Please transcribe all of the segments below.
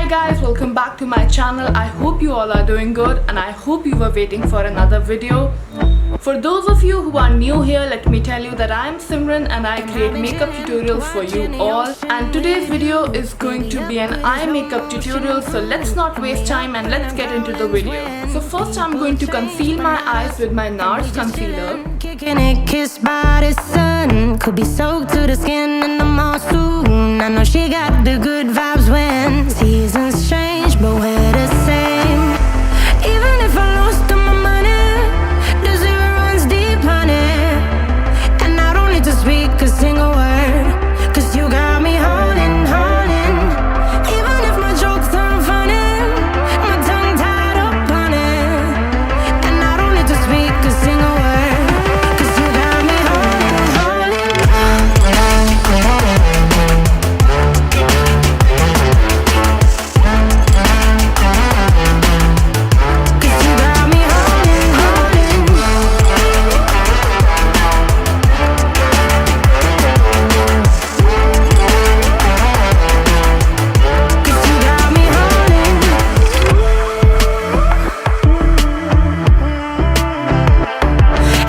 guys, welcome back to my channel. I hope you all are doing good and I hope you were waiting for another video. For those of you who are new here, let me tell you that I am Simran and I create makeup tutorials for you all. And today's video is going to be an eye makeup tutorial, so let's not waste time and let's get into the video. So first I'm going to conceal my eyes with my NARS concealer. Kicking it, kissed by the sun. Could be soaked to the skin in the mall soon. I know she got the good vibes when seasons change, but we're the same. Even if I lost all my money, the zero runs deep, honey. And I don't need to speak a single word, 'cause you got me holding, holding. Even if my jokes aren't funny, my tongue tied up on it. And I don't need to speak a single word, 'cause you got me holding, holding. 'Cause you got me holding, holding. 'Cause you got me holding.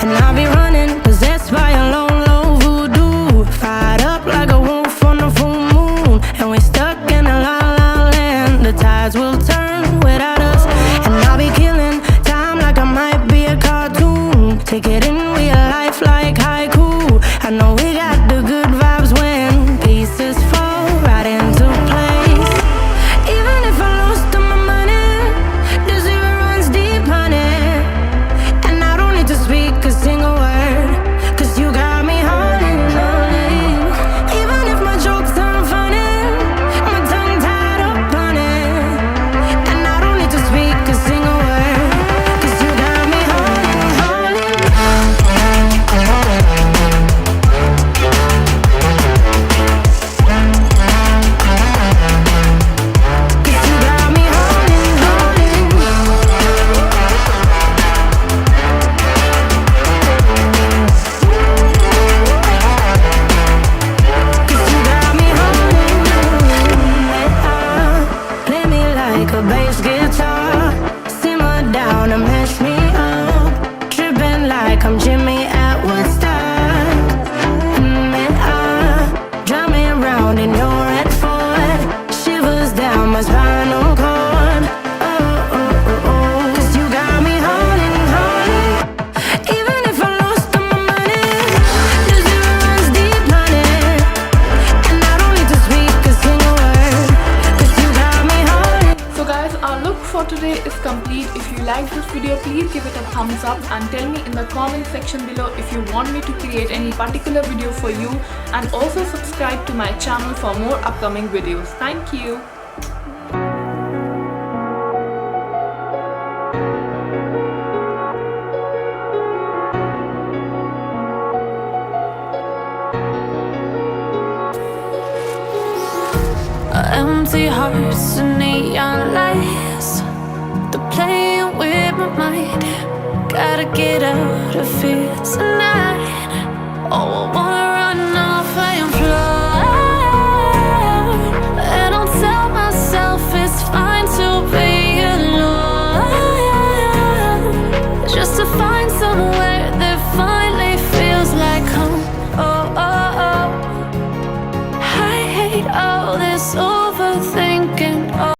And I'll be running, possessed by a low, low voodoo. Fired up like a wolf on a full moon. And we're stuck in a la la land. The tides will turn without us. And I'll be killing time like I might be a cartoon. Take it in real life like haiku. I know we got the good vibes when pieces fall right into place. Even if I lost all my money, the zero runs deep, honey. And I don't need to speak a single word, 'cause you got me holding, holding. Even if my jokes aren't funny, my tongue tied up on it. And I don't need to speak a single word, 'cause you got me holding, holding. 'Cause you got me holding, play me like a bass guitar. Simmer down and mess me up. Tripping like I'm Jimmy at Woodstock. Drive me around in your red Ford. Shivers down my spinal cord. Oh, oh, oh, oh. 'Cause you got me holding, holding. Even if I lost all my money, the zero runs deep, honey. And I don't need to speak a single word, 'cause you got me holding. So guys, our look for today is complete. If you like this video, please give it a thumbs up and tell me in the comment section below if you want me to create any particular video for you, and also subscribe to my channel for more upcoming videos. Thank you. Empty hearts and neon lights, they're playing with my mind. Gotta get out of here tonight. Oh, I wanna